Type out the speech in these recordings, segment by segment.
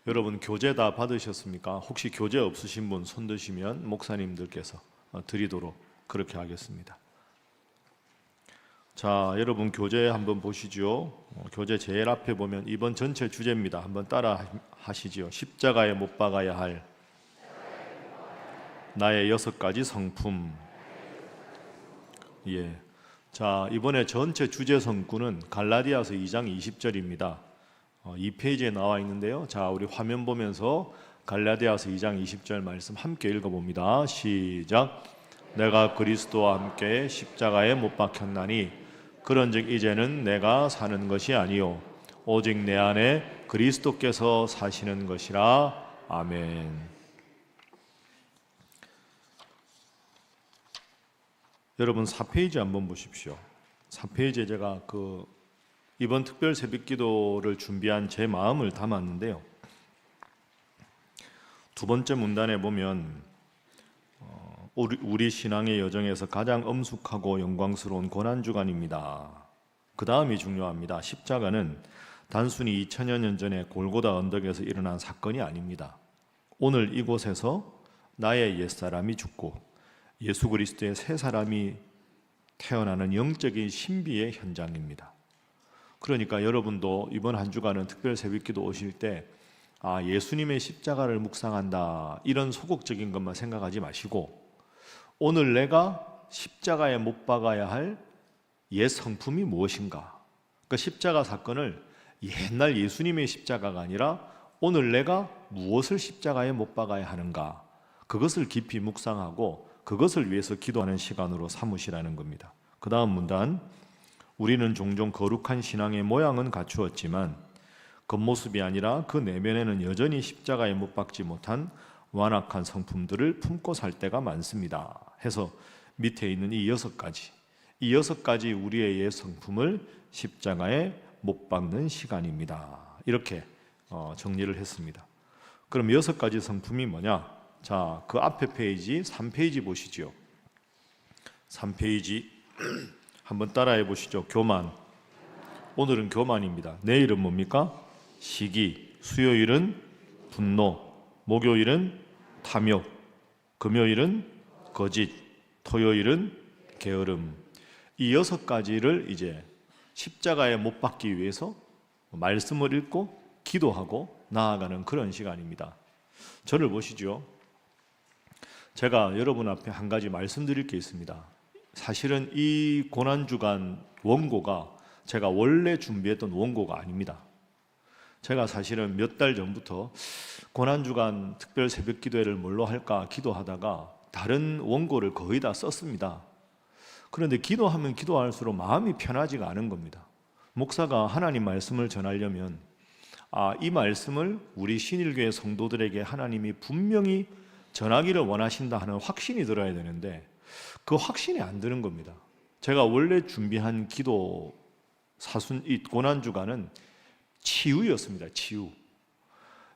여러분 교재 다 받으셨습니까? 혹시 교재 없으신 분 손 드시면 목사님들께서 드리도록 그렇게 하겠습니다. 자, 여러분 교재 한번 보시죠. 교재 제일 앞에 보면 이번 전체 주제입니다. 한번 따라 하시지요. 십자가에 못 박아야 할 나의 6가지 성품. 예. 자, 이번에 전체 주제 성구는 갈라디아서 2장 20절입니다. 2페이지에 나와 있는데요. 자, 우리 화면 보면서 갈라디아서 2장 20절 말씀 함께 읽어봅니다. 시작. 내가 그리스도와 함께 십자가에 못 박혔나니 그런즉 이제는 내가 사는 것이 아니요 오직 내 안에 그리스도께서 사시는 것이라. 아멘. 여러분 4페이지 한번 보십시오. 4페이지에 제가 이번 특별 새벽기도를 준비한 제 마음을 담았는데요. 두 번째 문단에 보면 우리 신앙의 여정에서 가장 엄숙하고 영광스러운 고난주간입니다. 그 다음이 중요합니다. 십자가는 단순히 2000여 년 전에 골고다 언덕에서 일어난 사건이 아닙니다. 오늘 이곳에서 나의 옛사람이 죽고 예수 그리스도의 새 사람이 태어나는 영적인 신비의 현장입니다. 그러니까 여러분도 이번 한 주간은 특별 새벽기도 오실 때 예수님의 십자가를 묵상한다 이런 소극적인 것만 생각하지 마시고 오늘 내가 십자가에 못 박아야 할 옛 성품이 무엇인가? 그러니까 십자가 사건을 옛날 예수님의 십자가가 아니라 오늘 내가 무엇을 십자가에 못 박아야 하는가? 그것을 깊이 묵상하고 그것을 위해서 기도하는 시간으로 삼으시라는 겁니다. 그 다음 문단. 우리는 종종 거룩한 신앙의 모양은 갖추었지만 겉모습이 아니라 그 내면에는 여전히 십자가에 못 박지 못한 완악한 성품들을 품고 살 때가 많습니다. 해서 밑에 있는 이 6가지 우리의 옛 성품을 십자가에 못 박는 시간입니다. 이렇게 정리를 했습니다. 그럼 6가지 성품이 뭐냐? 자, 그 앞에 페이지 3페이지 보시죠. 3페이지 한번 따라해 보시죠. 교만. 오늘은 교만입니다. 내일은 뭡니까? 시기. 수요일은 분노. 목요일은 탐욕. 금요일은 거짓. 토요일은 게으름. 이 6가지를 이제 십자가에 못 박기 위해서 말씀을 읽고 기도하고 나아가는 그런 시간입니다. 저를 보시죠. 제가 여러분 앞에 한 가지 말씀드릴 게 있습니다. 사실은 이 고난주간 원고가 제가 원래 준비했던 원고가 아닙니다. 제가 사실은 몇 달 전부터 고난주간 특별 새벽기도회를 뭘로 할까 기도하다가 다른 원고를 거의 다 썼습니다. 그런데 기도하면 기도할수록 마음이 편하지가 않은 겁니다. 목사가 하나님 말씀을 전하려면 이 말씀을 우리 신일교회 성도들에게 하나님이 분명히 전하기를 원하신다 하는 확신이 들어야 되는데 그 확신이 안 드는 겁니다. 제가 원래 준비한 기도 이 고난주간은 치유였습니다. 치유.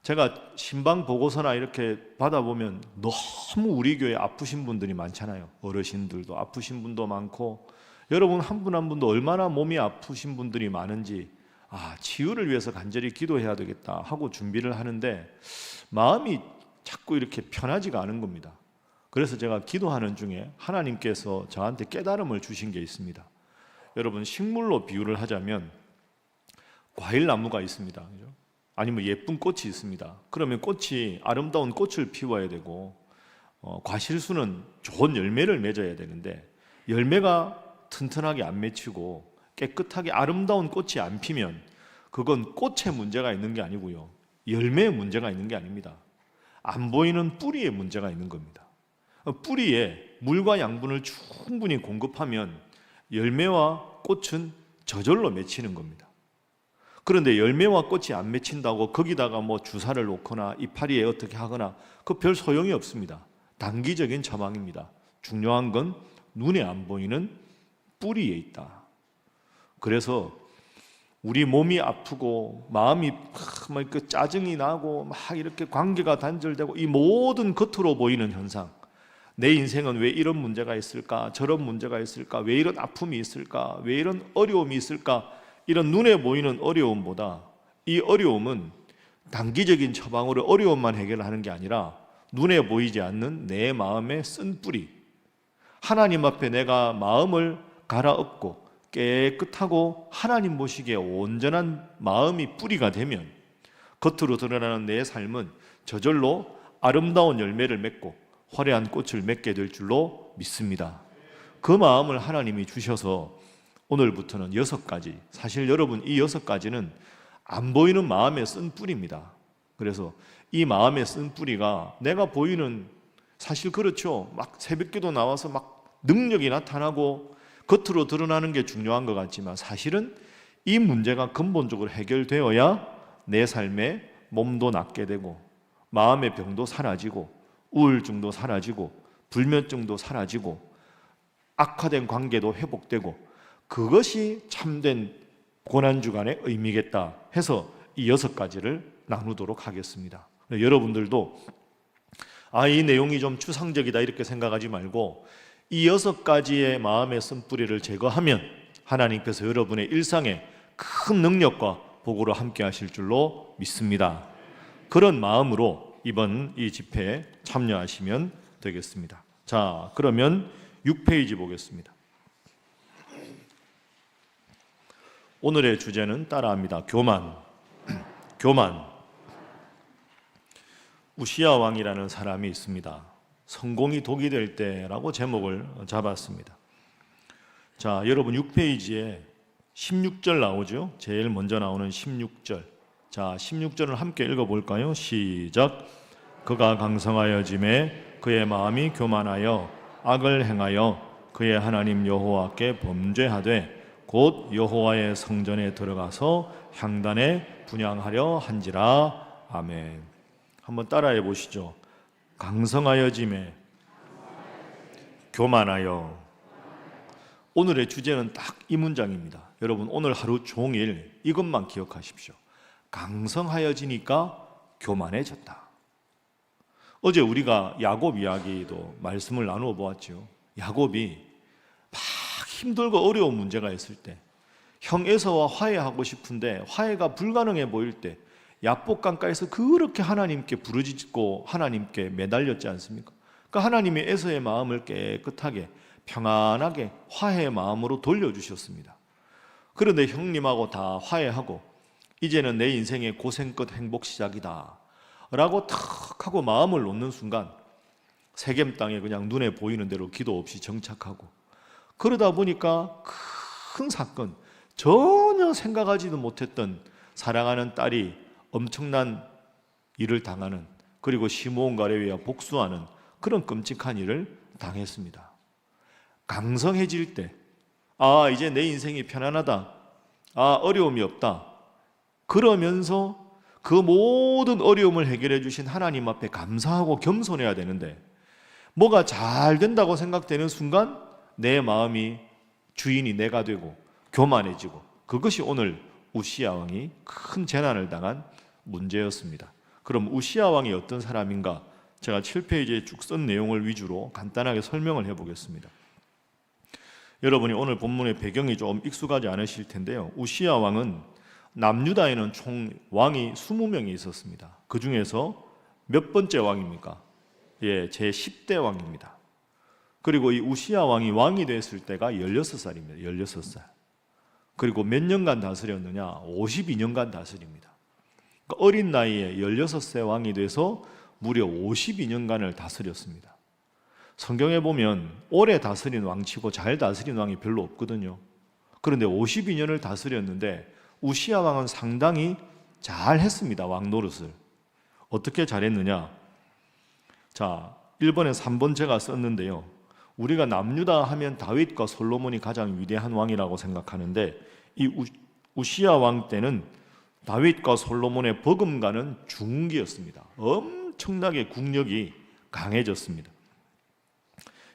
제가 신방 보고서나 이렇게 받아보면 너무 우리 교회 아프신 분들이 많잖아요. 어르신들도 아프신 분도 많고 여러분 한 분 한 분도 얼마나 몸이 아프신 분들이 많은지 치유를 위해서 간절히 기도해야 되겠다 하고 준비를 하는데 마음이 자꾸 이렇게 편하지가 않은 겁니다. 그래서 제가 기도하는 중에 하나님께서 저한테 깨달음을 주신 게 있습니다. 여러분 식물로 비유를 하자면 과일나무가 있습니다. 그죠? 아니면 예쁜 꽃이 있습니다. 그러면 꽃이 아름다운 꽃을 피워야 되고 과실수는 좋은 열매를 맺어야 되는데 열매가 튼튼하게 안 맺히고 깨끗하게 아름다운 꽃이 안 피면 그건 꽃에 문제가 있는 게 아니고요. 열매에 문제가 있는 게 아닙니다. 안 보이는 뿌리에 문제가 있는 겁니다. 뿌리에 물과 양분을 충분히 공급하면 열매와 꽃은 저절로 맺히는 겁니다. 그런데 열매와 꽃이 안 맺힌다고 거기다가 주사를 놓거나 이파리에 어떻게 하거나 그 별 소용이 없습니다. 단기적인 처방입니다. 중요한 건 눈에 안 보이는 뿌리에 있다. 그래서 우리 몸이 아프고 마음이 막 짜증이 나고 막 이렇게 관계가 단절되고 이 모든 겉으로 보이는 현상, 내 인생은 왜 이런 문제가 있을까? 저런 문제가 있을까? 왜 이런 아픔이 있을까? 왜 이런 어려움이 있을까? 이런 눈에 보이는 어려움보다 이 어려움은 단기적인 처방으로 어려움만 해결하는 게 아니라 눈에 보이지 않는 내 마음의 쓴 뿌리, 하나님 앞에 내가 마음을 갈아엎고 깨끗하고 하나님 보시기에 온전한 마음이 뿌리가 되면 겉으로 드러나는 내 삶은 저절로 아름다운 열매를 맺고 화려한 꽃을 맺게 될 줄로 믿습니다. 그 마음을 하나님이 주셔서 오늘부터는 6가지, 사실 여러분 이 6가지는 안 보이는 마음의 쓴 뿌리입니다. 그래서 이 마음의 쓴 뿌리가 내가 보이는, 사실 그렇죠, 막 새벽기도 나와서 막 능력이 나타나고 겉으로 드러나는 게 중요한 것 같지만 사실은 이 문제가 근본적으로 해결되어야 내 삶에 몸도 낫게 되고 마음의 병도 사라지고 우울증도 사라지고 불면증도 사라지고 악화된 관계도 회복되고, 그것이 참된 고난주간의 의미겠다 해서 이 6가지를 나누도록 하겠습니다. 여러분들도 이 내용이 좀 추상적이다 이렇게 생각하지 말고 이 6가지의 마음의 쓴뿌리를 제거하면 하나님께서 여러분의 일상에 큰 능력과 복으로 함께 하실 줄로 믿습니다. 그런 마음으로 이번 이 집회에 참여하시면 되겠습니다. 자, 그러면 6페이지 보겠습니다. 오늘의 주제는 따라합니다. 교만. 교만. 우시야 왕이라는 사람이 있습니다. 성공이 독이 될 때라고 제목을 잡았습니다. 자, 여러분 6페이지에 16절 나오죠? 제일 먼저 나오는 16절. 자, 16절을 함께 읽어볼까요? 시작. 그가 강성하여짐에 그의 마음이 교만하여 악을 행하여 그의 하나님 여호와께 범죄하되 곧 여호와의 성전에 들어가서 향단에 분향하려 한지라. 아멘. 한번 따라해 보시죠. 강성하여짐에 교만하여. 오늘의 주제는 딱 이 문장입니다. 여러분 오늘 하루 종일 이것만 기억하십시오. 강성하여지니까 교만해졌다. 어제 우리가 야곱 이야기도 말씀을 나누어 보았죠. 야곱이 막 힘들고 어려운 문제가 있을 때, 형 에서와 화해하고 싶은데 화해가 불가능해 보일 때 야복강가에서 그렇게 하나님께 부르짖고 하나님께 매달렸지 않습니까? 그러니까 하나님이 에서의 마음을 깨끗하게 평안하게 화해의 마음으로 돌려주셨습니다. 그런데 형님하고 다 화해하고 이제는 내 인생의 고생 끝 행복 시작이다 라고 탁 하고 마음을 놓는 순간 세겜 땅에 그냥 눈에 보이는 대로 기도 없이 정착하고, 그러다 보니까 큰 사건, 전혀 생각하지도 못했던 사랑하는 딸이 엄청난 일을 당하는, 그리고 시므온 가레위와 복수하는 그런 끔찍한 일을 당했습니다. 강성해질 때 이제 내 인생이 편안하다, 어려움이 없다, 그러면서 그 모든 어려움을 해결해 주신 하나님 앞에 감사하고 겸손해야 되는데, 뭐가 잘 된다고 생각되는 순간 내 마음이 주인이 내가 되고 교만해지고, 그것이 오늘 우시야 왕이 큰 재난을 당한 문제였습니다. 그럼 우시야 왕이 어떤 사람인가? 제가 7페이지에 쭉 쓴 내용을 위주로 간단하게 설명을 해보겠습니다. 여러분이 오늘 본문의 배경이 좀 익숙하지 않으실 텐데요. 우시야 왕은 남유다에는 총 왕이 20명이 있었습니다. 그 중에서 몇 번째 왕입니까? 제10대 왕입니다. 그리고 이 우시야 왕이 왕이 됐을 때가 16살입니다. 16살. 그리고 몇 년간 다스렸느냐? 52년간 다스립니다. 그러니까 어린 나이에 16세 왕이 돼서 무려 52년간을 다스렸습니다. 성경에 보면 오래 다스린 왕치고 잘 다스린 왕이 별로 없거든요. 그런데 52년을 다스렸는데 우시야 왕은 상당히 잘했습니다. 왕 노릇을. 어떻게 잘했느냐? 자, 1번에 3번 제가 썼는데요. 우리가 남유다 하면 다윗과 솔로몬이 가장 위대한 왕이라고 생각하는데, 이 우시야 왕 때는 다윗과 솔로몬의 버금가는 중기였습니다. 엄청나게 국력이 강해졌습니다.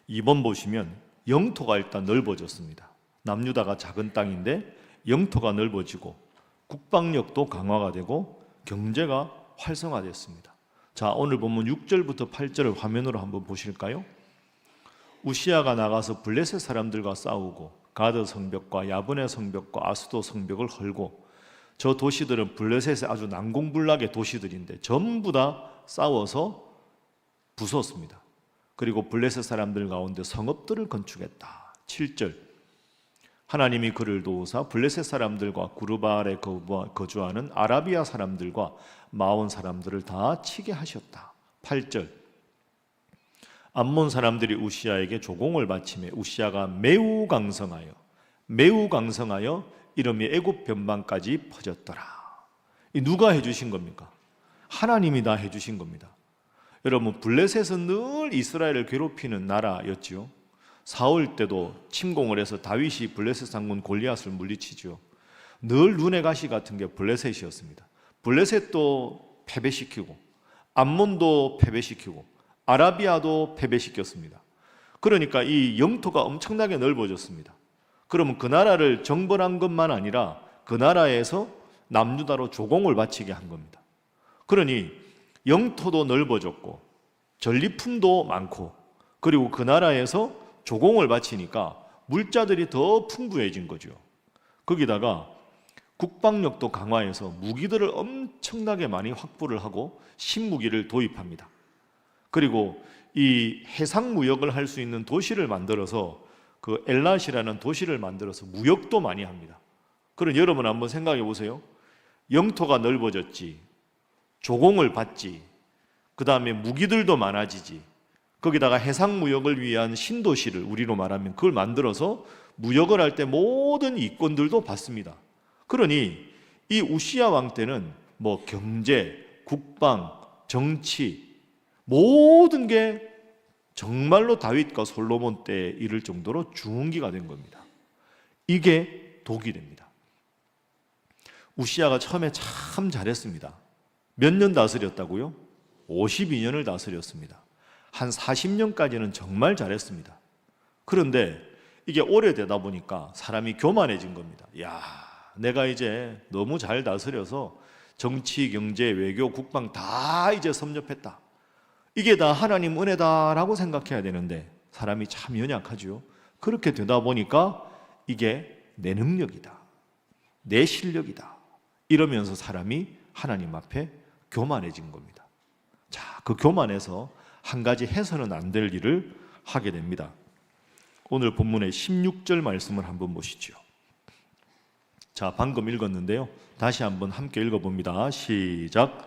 2번 보시면 영토가 일단 넓어졌습니다. 남유다가 작은 땅인데 영토가 넓어지고 국방력도 강화가 되고 경제가 활성화됐습니다. 자, 오늘 본문 6절부터 8절을 화면으로 한번 보실까요? 우시야가 나가서 블레셋 사람들과 싸우고 가드 성벽과 야브네 성벽과 아스도 성벽을 헐고 저 도시들은 블레셋의 아주 난공불락의 도시들인데 전부 다 싸워서 부쉈습니다. 그리고 블레셋 사람들 가운데 성읍들을 건축했다. 7절, 하나님이 그를 도우사 블레셋 사람들과 구르바알에 거주하는 아라비아 사람들과 마온 사람들을 다 치게 하셨다. 8절, 암몬 사람들이 우시아에게 조공을 바치매 우시아가 매우 강성하여 이름이 애굽 변방까지 퍼졌더라. 이 누가 해주신 겁니까? 하나님이 다 해주신 겁니다. 여러분, 블레셋은 늘 이스라엘을 괴롭히는 나라였지요. 사울 때도 침공을 해서 다윗이 블레셋 장군 골리앗을 물리치죠. 늘 눈의 가시 같은 게 블레셋이었습니다. 블레셋도 패배시키고 암몬도 패배시키고 아라비아도 패배시켰습니다. 그러니까 이 영토가 엄청나게 넓어졌습니다. 그러면 그 나라를 정벌한 것만 아니라 그 나라에서 남유다로 조공을 바치게 한 겁니다. 그러니 영토도 넓어졌고 전리품도 많고 그리고 그 나라에서 조공을 바치니까 물자들이 더 풍부해진 거죠. 거기다가 국방력도 강화해서 무기들을 엄청나게 많이 확보를 하고 신무기를 도입합니다. 그리고 이 해상무역을 할 수 있는 도시를 만들어서 그 엘랏이라는 도시를 만들어서 무역도 많이 합니다. 그럼 여러분 한번 생각해 보세요. 영토가 넓어졌지, 조공을 받지, 그 다음에 무기들도 많아지지, 거기다가 해상무역을 위한 신도시를 우리로 말하면 그걸 만들어서 무역을 할 때 모든 이권들도 받습니다. 그러니 이 우시야 왕 때는 뭐 경제, 국방, 정치 모든 게 정말로 다윗과 솔로몬 때에 이를 정도로 중흥기가 된 겁니다. 이게 독이 됩니다. 우시야가 처음에 참 잘했습니다. 몇 년 다스렸다고요? 52년을 다스렸습니다. 한 40년까지는 정말 잘했습니다. 그런데 이게 오래되다 보니까 사람이 교만해진 겁니다. 야, 내가 이제 너무 잘 다스려서 정치, 경제, 외교, 국방 다 이제 섭렵했다. 이게 다 하나님 은혜다라고 생각해야 되는데 사람이 참 연약하죠. 그렇게 되다 보니까 이게 내 능력이다, 내 실력이다 이러면서 사람이 하나님 앞에 교만해진 겁니다. 자, 그 교만에서 한 가지 해서는 안 될 일을 하게 됩니다. 오늘 본문의 16절 말씀을 한번 보시죠. 자, 방금 읽었는데요. 다시 한번 함께 읽어봅니다. 시작.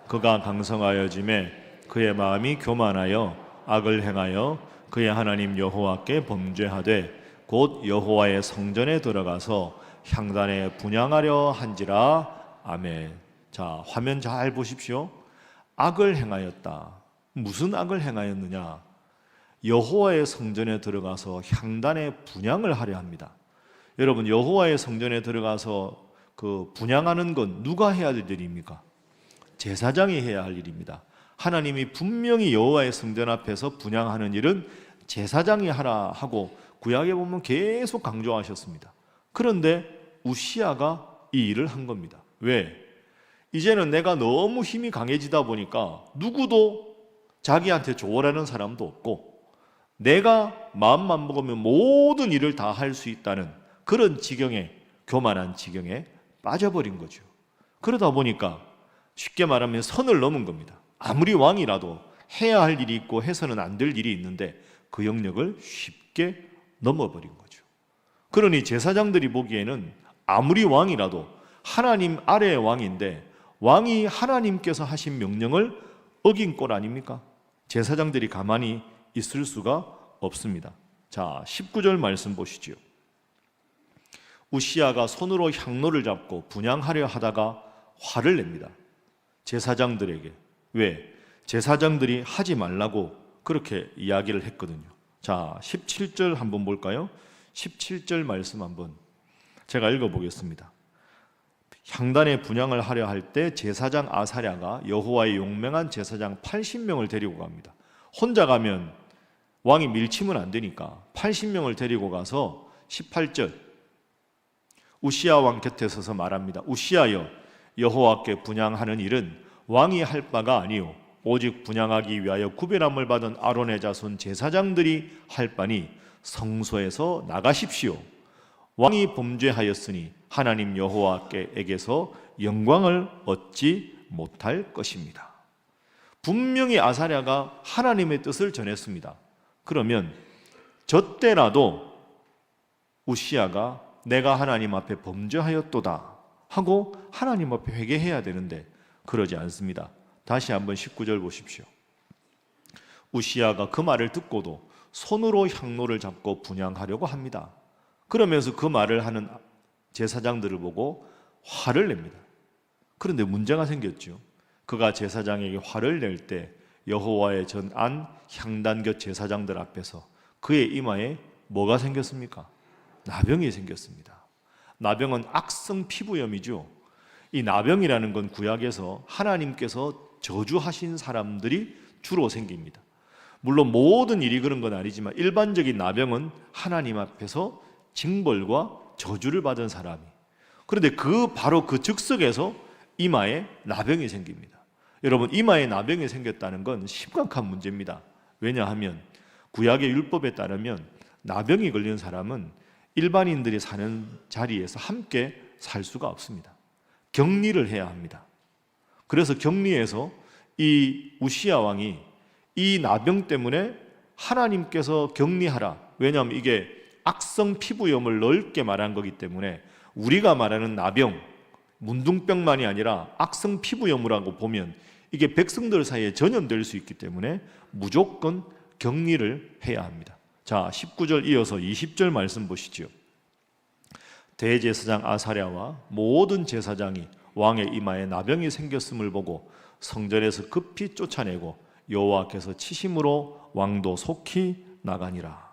그가 강성하여짐에 그의 마음이 교만하여 악을 행하여 그의 하나님 여호와께 범죄하되 곧 여호와의 성전에 들어가서 향단에 분향하려 한지라. 아멘. 자, 화면 잘 보십시오. 악을 행하였다. 무슨 악을 행하였느냐? 여호와의 성전에 들어가서 향단에 분향을 하려 합니다. 여러분, 여호와의 성전에 들어가서 그 분향하는 건 누가 해야 할 일입니까? 제사장이 해야 할 일입니다. 하나님이 분명히 여호와의 성전 앞에서 분향하는 일은 제사장이 하라 하고 구약에 보면 계속 강조하셨습니다. 그런데 우시야가 이 일을 한 겁니다. 왜? 이제는 내가 너무 힘이 강해지다 보니까 누구도 자기한테 조언하는 사람도 없고 내가 마음만 먹으면 모든 일을 다 할 수 있다는 그런 지경에, 교만한 지경에 빠져버린 거죠. 그러다 보니까 쉽게 말하면 선을 넘은 겁니다. 아무리 왕이라도 해야 할 일이 있고 해서는 안 될 일이 있는데 그 영역을 쉽게 넘어버린 거죠. 그러니 제사장들이 보기에는 아무리 왕이라도 하나님 아래의 왕인데 왕이 하나님께서 하신 명령을 어긴 꼴 아닙니까? 제사장들이 가만히 있을 수가 없습니다. 자, 19절 말씀 보시죠. 우시야가 손으로 향로를 잡고 분향하려 하다가 화를 냅니다. 제사장들에게. 왜? 제사장들이 하지 말라고 그렇게 이야기를 했거든요. 자, 17절 한번 볼까요? 17절 말씀 한번 제가 읽어보겠습니다. 향단에 분향을 하려 할 때 제사장 아사랴가 여호와의 용맹한 제사장 80명을 데리고 갑니다. 혼자 가면 왕이 밀치면 안 되니까 80명을 데리고 가서 18절 우시야 왕 곁에 서서 말합니다. 우시야여, 여호와께 분향하는 일은 왕이 할 바가 아니요 오직 분향하기 위하여 구별함을 받은 아론의 자손 제사장들이 할 바니 성소에서 나가십시오. 왕이 범죄하였으니 하나님 여호와께에게서 영광을 얻지 못할 것입니다. 분명히 아사랴가 하나님의 뜻을 전했습니다. 그러면 저 때라도 우시야가 내가 하나님 앞에 범죄하였도다 하고 하나님 앞에 회개해야 되는데 그러지 않습니다. 다시 한번 19절 보십시오. 우시야가 그 말을 듣고도 손으로 향로를 잡고 분향하려고 합니다. 그러면서 그 말을 하는 제사장들을 보고 화를 냅니다. 그런데 문제가 생겼죠. 그가 제사장에게 화를 낼 때 여호와의 전안 향단곁 제사장들 앞에서 그의 이마에 뭐가 생겼습니까? 나병이 생겼습니다. 나병은 악성 피부염이죠. 이 나병이라는 건 구약에서 하나님께서 저주하신 사람들이 주로 생깁니다. 물론 모든 일이 그런 건 아니지만 일반적인 나병은 하나님 앞에서 징벌과 저주를 받은 사람이. 그런데 바로 그 즉석에서 이마에 나병이 생깁니다. 여러분, 이마에 나병이 생겼다는 건 심각한 문제입니다. 왜냐하면 구약의 율법에 따르면 나병이 걸린 사람은 일반인들이 사는 자리에서 함께 살 수가 없습니다. 격리를 해야 합니다. 그래서 격리에서 이 우시야 왕이 이 나병 때문에 하나님께서 격리하라. 왜냐하면 이게 악성 피부염을 넓게 말한 거기 때문에 우리가 말하는 나병, 문둥병만이 아니라 악성 피부염이라고 보면 이게 백성들 사이에 전염될 수 있기 때문에 무조건 격리를 해야 합니다. 자, 19절 이어서 20절 말씀 보시죠. 대제사장 아사랴와 모든 제사장이 왕의 이마에 나병이 생겼음을 보고 성전에서 급히 쫓아내고 여호와께서 치심으로 왕도 속히 나가니라.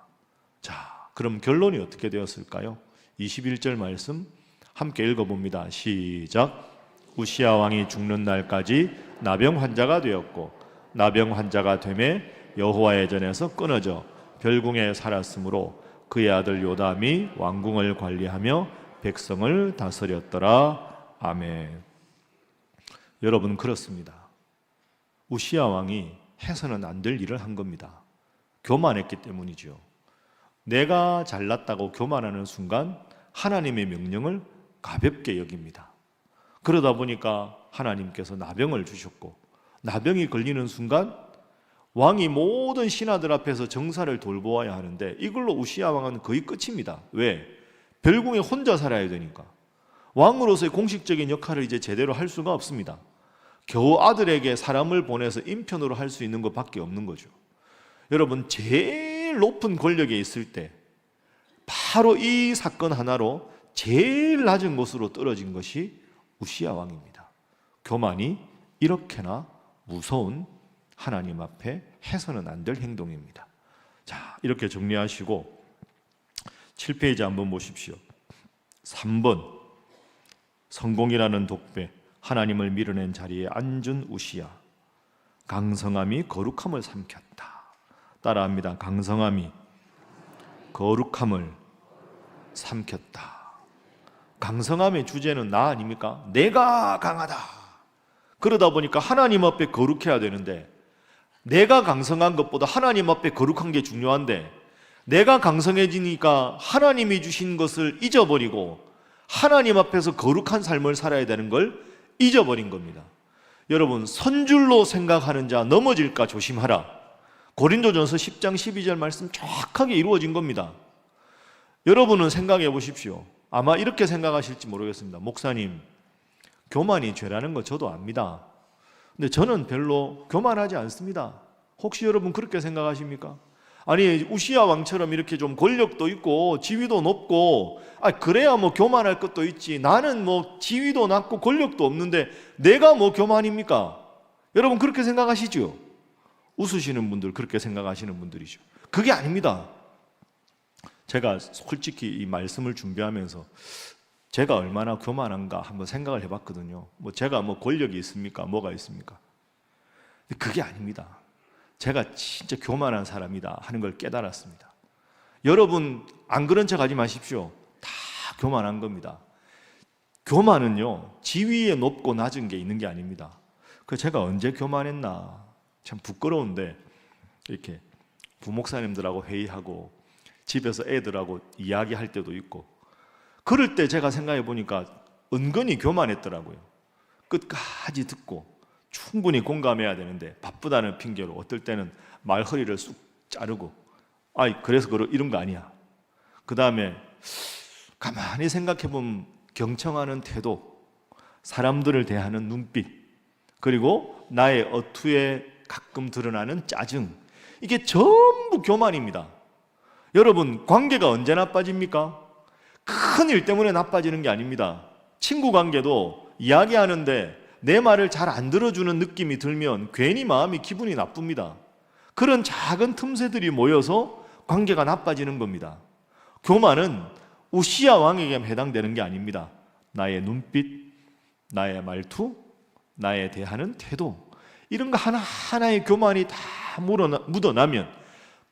자, 그럼 결론이 어떻게 되었을까요? 21절 말씀 함께 읽어봅니다. 시작. 우시야 왕이 죽는 날까지 나병 환자가 되었고 나병 환자가 되매 여호와의 전에서 끊어져 별궁에 살았으므로 그의 아들 요담이 왕궁을 관리하며 백성을 다스렸더라. 아멘. 여러분, 그렇습니다. 우시야 왕이 해서는 안 될 일을 한 겁니다. 교만했기 때문이죠. 내가 잘났다고 교만하는 순간 하나님의 명령을 가볍게 여깁니다. 그러다 보니까 하나님께서 나병을 주셨고 나병이 걸리는 순간 왕이 모든 신하들 앞에서 정사를 돌보아야 하는데 이걸로 우시야 왕은 거의 끝입니다. 왜? 별궁에 혼자 살아야 되니까. 왕으로서의 공식적인 역할을 이제 제대로 할 수가 없습니다. 겨우 아들에게 사람을 보내서 인편으로 할 수 있는 것밖에 없는 거죠. 여러분, 제일 높은 권력에 있을 때 바로 이 사건 하나로 제일 낮은 곳으로 떨어진 것이 우시야 왕입니다. 교만이 이렇게나 무서운 하나님 앞에 해서는 안 될 행동입니다. 자, 이렇게 정리하시고 7페이지 한번 보십시오. 3번 성공이라는 독배, 하나님을 밀어낸 자리에 앉은 우시야. 강성함이 거룩함을 삼켰다. 따라합니다. 강성함이 거룩함을 삼켰다. 강성함의 주제는 나 아닙니까? 내가 강하다. 그러다 보니까 하나님 앞에 거룩해야 되는데 내가 강성한 것보다 하나님 앞에 거룩한 게 중요한데 내가 강성해지니까 하나님이 주신 것을 잊어버리고 하나님 앞에서 거룩한 삶을 살아야 되는 걸 잊어버린 겁니다. 여러분, 선줄로 생각하는 자 넘어질까 조심하라. 고린도전서 10장 12절 말씀 정확하게 이루어진 겁니다. 여러분은 생각해 보십시오. 아마 이렇게 생각하실지 모르겠습니다. 목사님, 교만이 죄라는 거 저도 압니다. 근데 저는 별로 교만하지 않습니다. 혹시 여러분 그렇게 생각하십니까? 아니, 우시야 왕처럼 이렇게 좀 권력도 있고 지위도 높고 그래야 뭐 교만할 것도 있지. 나는 뭐 지위도 낮고 권력도 없는데 내가 뭐 교만입니까? 여러분 그렇게 생각하시죠? 웃으시는 분들, 그렇게 생각하시는 분들이죠. 그게 아닙니다. 제가 솔직히 이 말씀을 준비하면서 제가 얼마나 교만한가 한번 생각을 해봤거든요. 제가 권력이 있습니까? 뭐가 있습니까? 근데 그게 아닙니다. 제가 진짜 교만한 사람이다 하는 걸 깨달았습니다. 여러분 안 그런 척 하지 마십시오. 다 교만한 겁니다. 교만은요, 지위에 높고 낮은 게 있는 게 아닙니다. 제가 언제 교만했나 참 부끄러운데 이렇게 부목사님들하고 회의하고 집에서 애들하고 이야기할 때도 있고 그럴 때 제가 생각해 보니까 은근히 교만했더라고요. 끝까지 듣고 충분히 공감해야 되는데 바쁘다는 핑계로 어떨 때는 말허리를 쑥 자르고, 아이 그래서 이런 거 아니야. 그 다음에 가만히 생각해 보면 경청하는 태도, 사람들을 대하는 눈빛, 그리고 나의 어투에 가끔 드러나는 짜증, 이게 전부 교만입니다. 여러분, 관계가 언제 나빠집니까? 큰 일 때문에 나빠지는 게 아닙니다. 친구 관계도 이야기하는데 내 말을 잘 안 들어주는 느낌이 들면 괜히 마음이 기분이 나쁩니다. 그런 작은 틈새들이 모여서 관계가 나빠지는 겁니다. 교만은 우시야 왕에게 해당되는 게 아닙니다. 나의 눈빛, 나의 말투, 나에 대하는 태도, 이런 거 하나하나의 교만이 다 묻어나면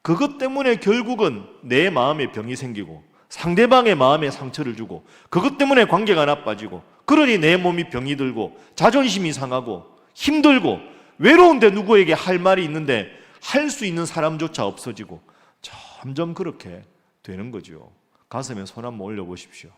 그것 때문에 결국은 내 마음에 병이 생기고 상대방의 마음에 상처를 주고 그것 때문에 관계가 나빠지고, 그러니 내 몸이 병이 들고 자존심이 상하고 힘들고 외로운데 누구에게 할 말이 있는데 할 수 있는 사람조차 없어지고 점점 그렇게 되는 거죠. 가슴에 손 한번 올려보십시오.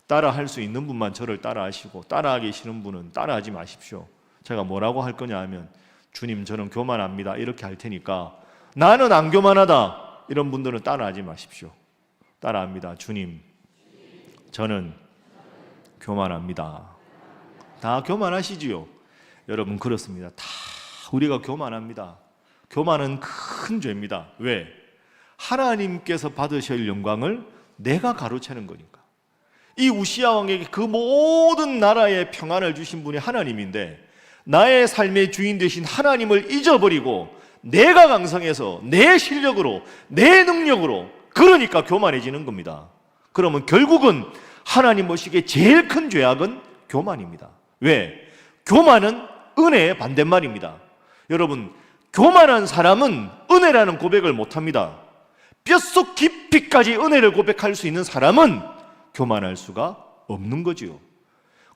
따라 할 수 있는 분만 저를 따라 하시고 따라하기 싫은 분은 따라하지 마십시오. 제가 뭐라고 할 거냐 하면, 주님 저는 교만합니다 이렇게 할 테니까 나는 안 교만하다 이런 분들은 따라하지 마십시오. 따라합니다. 주님 저는 교만합니다. 다 교만하시지요. 여러분 그렇습니다. 다 우리가 교만합니다. 교만은 큰 죄입니다. 왜? 하나님께서 받으실 영광을 내가 가로채는 거니까. 이 우시야 왕에게 그 모든 나라의 평안을 주신 분이 하나님인데 나의 삶의 주인 되신 하나님을 잊어버리고 내가 강성해서 내 실력으로 내 능력으로, 그러니까 교만해지는 겁니다. 그러면 결국은 하나님 보시기에 제일 큰 죄악은 교만입니다. 왜? 교만은 은혜의 반대말입니다. 여러분, 교만한 사람은 은혜라는 고백을 못합니다. 뼛속 깊이까지 은혜를 고백할 수 있는 사람은 교만할 수가 없는 거지요.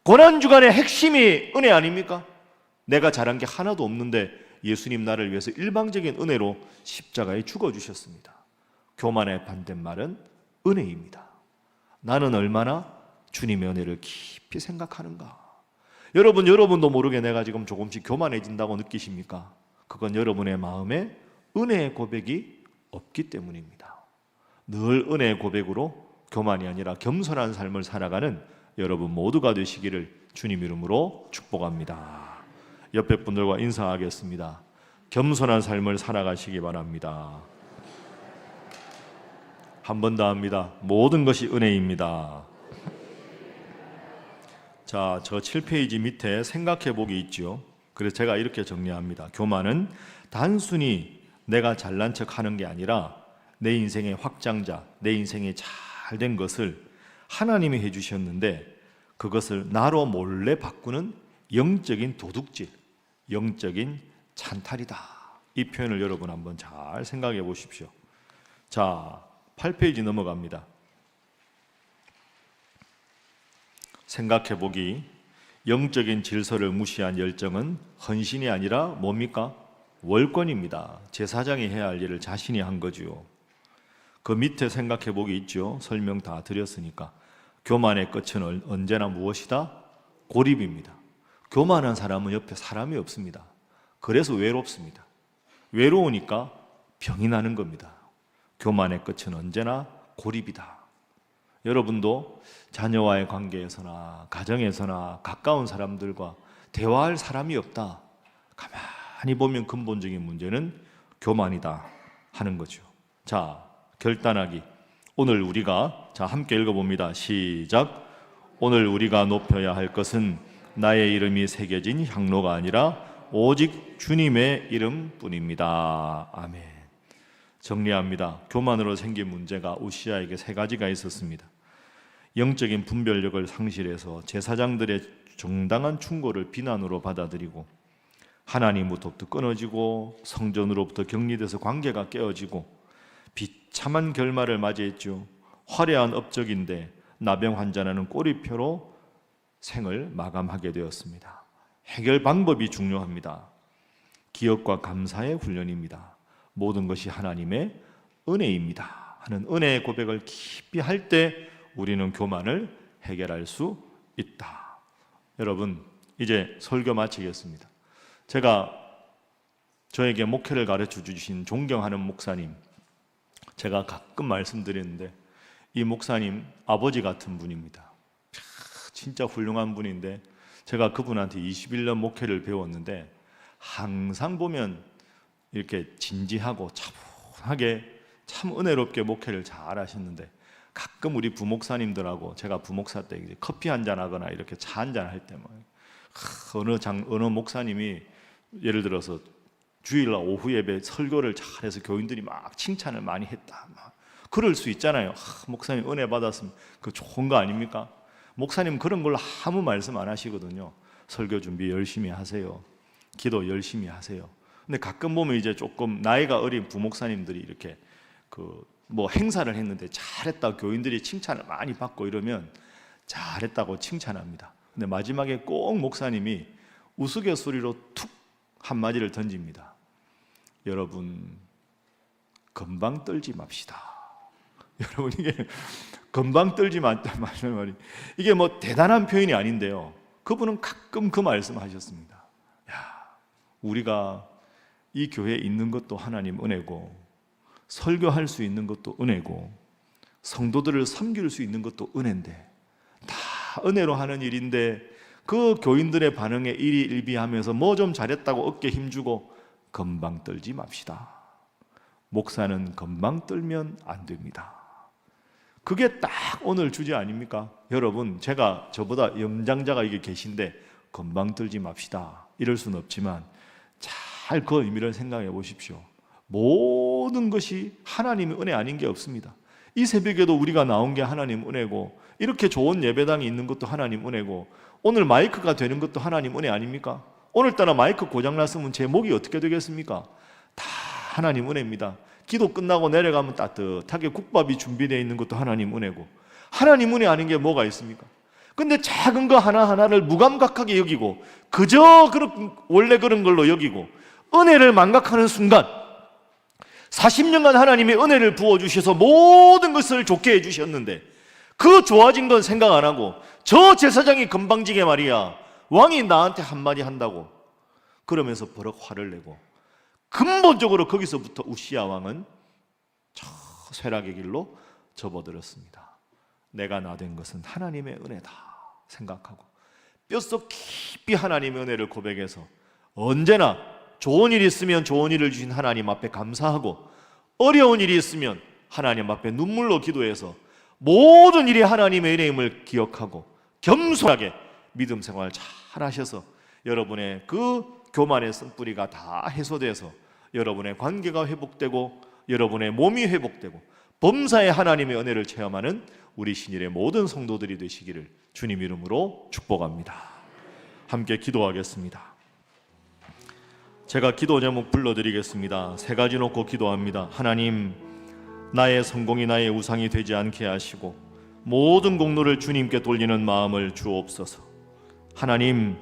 고난주간의 핵심이 은혜 아닙니까? 내가 잘한 게 하나도 없는데 예수님 나를 위해서 일방적인 은혜로 십자가에 죽어주셨습니다. 교만의 반대말은 은혜입니다. 나는 얼마나 주님의 은혜를 깊이 생각하는가. 여러분도 모르게 내가 지금 조금씩 교만해진다고 느끼십니까? 그건 여러분의 마음에 은혜의 고백이 없기 때문입니다. 늘 은혜의 고백으로 교만이 아니라 겸손한 삶을 살아가는 여러분 모두가 되시기를 주님 이름으로 축복합니다. 옆에 분들과 인사하겠습니다. 겸손한 삶을 살아가시기 바랍니다. 한 번 더 합니다. 모든 것이 은혜입니다. 자, 저 7페이지 밑에 생각해 보기 있죠. 그래서 제가 이렇게 정리합니다. 교만은 단순히 내가 잘난 척 하는 게 아니라 내 인생의 확장자, 내 인생의 잘된 것을 하나님이 해주셨는데 그것을 나로 몰래 바꾸는 영적인 도둑질, 영적인 찬탈이다. 이 표현을 여러분 한번 잘 생각해 보십시오. 자, 8페이지 넘어갑니다. 생각해 보기. 영적인 질서를 무시한 열정은 헌신이 아니라 뭡니까? 월권입니다. 제사장이 해야 할 일을 자신이 한 거죠. 그 밑에 생각해 보기 있죠. 설명 다 드렸으니까. 교만의 끝은 언제나 무엇이다? 고립입니다. 교만한 사람은 옆에 사람이 없습니다. 그래서 외롭습니다. 외로우니까 병이 나는 겁니다. 교만의 끝은 언제나 고립이다. 여러분도 자녀와의 관계에서나 가정에서나 가까운 사람들과 대화할 사람이 없다. 가만히 보면 근본적인 문제는 교만이다 하는 거죠. 자, 결단하기. 오늘 우리가 함께 읽어봅니다. 시작. 오늘 우리가 높여야 할 것은 나의 이름이 새겨진 향로가 아니라 오직 주님의 이름뿐입니다. 아멘. 정리합니다. 교만으로 생긴 문제가 우시야에게 3가지가 있었습니다. 영적인 분별력을 상실해서 제사장들의 정당한 충고를 비난으로 받아들이고 하나님부터 끊어지고 성전으로부터 격리돼서 관계가 깨어지고 비참한 결말을 맞이했죠. 화려한 업적인데 나병 환자라는 꼬리표로 생을 마감하게 되었습니다. 해결 방법이 중요합니다. 기억과 감사의 훈련입니다. 모든 것이 하나님의 은혜입니다 하는 은혜의 고백을 깊이 할 때 우리는 교만을 해결할 수 있다. 여러분, 이제 설교 마치겠습니다. 제가 저에게 목회를 가르쳐 주신 존경하는 목사님, 제가 가끔 말씀드리는데 이 목사님 아버지 같은 분입니다. 진짜 훌륭한 분인데 제가 그분한테 21년 목회를 배웠는데 항상 보면 이렇게 진지하고 차분하게 참 은혜롭게 목회를 잘 하셨는데 가끔 우리 부목사님들하고 제가 부목사 때 커피 한잔 하거나 이렇게 차 한잔 할 때 어느 목사님이 예를 들어서 주일날 오후 예배 설교를 잘해서 교인들이 막 칭찬을 많이 했다, 막 그럴 수 있잖아요. 목사님 은혜 받았으면 그 좋은 거 아닙니까? 목사님 그런 걸로 아무 말씀 안 하시거든요. 설교 준비 열심히 하세요, 기도 열심히 하세요. 근데 가끔 보면 이제 조금 나이가 어린 부목사님들이 이렇게 뭐 행사를 했는데 잘했다고 교인들이 칭찬을 많이 받고 이러면 잘했다고 칭찬합니다. 근데 마지막에 꼭 목사님이 우스갯소리로 툭 한마디를 던집니다. 여러분, 금방 떨지 맙시다. 여러분, 이게 금방 떨지 말라는 말이 이게 뭐 대단한 표현이 아닌데요, 그분은 가끔 그 말씀 하셨습니다. 야, 우리가 이 교회에 있는 것도 하나님 은혜고, 설교할 수 있는 것도 은혜고, 성도들을 섬길 수 있는 것도 은혜인데, 다 은혜로 하는 일인데 그 교인들의 반응에 일희일비하면서 뭐 좀 잘했다고 어깨 힘주고 금방 떨지 맙시다. 목사는 금방 떨면 안 됩니다. 그게 딱 오늘 주제 아닙니까? 여러분, 저보다 연장자가 이게 계신데 금방 떨지 맙시다 이럴 수는 없지만 잘 그 의미를 생각해 보십시오. 모든 것이 하나님의 은혜 아닌 게 없습니다. 이 새벽에도 우리가 나온 게 하나님 은혜고, 이렇게 좋은 예배당이 있는 것도 하나님 은혜고, 오늘 마이크가 되는 것도 하나님 은혜 아닙니까? 오늘따라 마이크 고장났으면 제 목이 어떻게 되겠습니까? 다 하나님 은혜입니다. 기도 끝나고 내려가면 따뜻하게 국밥이 준비되어 있는 것도 하나님 은혜고, 하나님 은혜 아닌 게 뭐가 있습니까? 근데 작은 거 하나하나를 무감각하게 여기고 그저 원래 그런 걸로 여기고 은혜를 망각하는 순간, 40년간 하나님의 은혜를 부어주셔서 모든 것을 좋게 해주셨는데 그 좋아진 건 생각 안 하고 저 제사장이 건방지게 말이야 왕이 나한테 한마디 한다고 그러면서 버럭 화를 내고, 근본적으로 거기서부터 우시야 왕은 저 쇠락의 길로 접어들었습니다. 내가 나된 것은 하나님의 은혜다 생각하고 뼛속 깊이 하나님의 은혜를 고백해서 언제나 좋은 일이 있으면 좋은 일을 주신 하나님 앞에 감사하고, 어려운 일이 있으면 하나님 앞에 눈물로 기도해서 모든 일이 하나님의 은혜임을 기억하고 겸손하게 믿음 생활 잘 하셔서 여러분의 그 교만의 쓴뿌리가 다 해소돼서 여러분의 관계가 회복되고 여러분의 몸이 회복되고 범사의 하나님의 은혜를 체험하는 우리 신일의 모든 성도들이 되시기를 주님 이름으로 축복합니다. 함께 기도하겠습니다. 제가 기도 제목 불러드리겠습니다. 3가지 놓고 기도합니다. 하나님, 나의 성공이 나의 우상이 되지 않게 하시고 모든 공로를 주님께 돌리는 마음을 주옵소서. 하나님,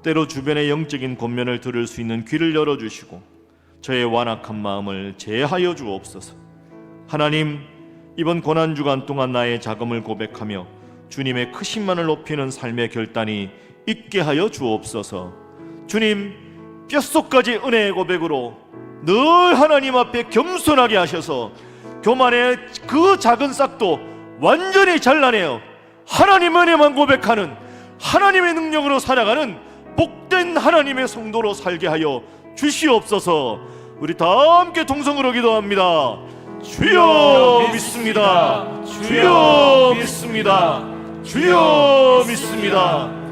때로 주변의 영적인 권면을 들을 수 있는 귀를 열어주시고 저의 완악한 마음을 제하여 주옵소서. 하나님, 이번 고난주간 동안 나의 자금을 고백하며 주님의 크신만을 높이는 삶의 결단이 있게 하여 주옵소서. 주님, 뼛속까지 은혜의 고백으로 늘 하나님 앞에 겸손하게 하셔서 교만의 그 작은 싹도 완전히 잘라내어 하나님 은혜만 고백하는, 하나님의 능력으로 살아가는 복된 하나님의 성도로 살게 하여 주시옵소서. 우리 다 함께 동성으로 기도합니다. 주여 믿습니다. 주여 믿습니다. 주여 믿습니다.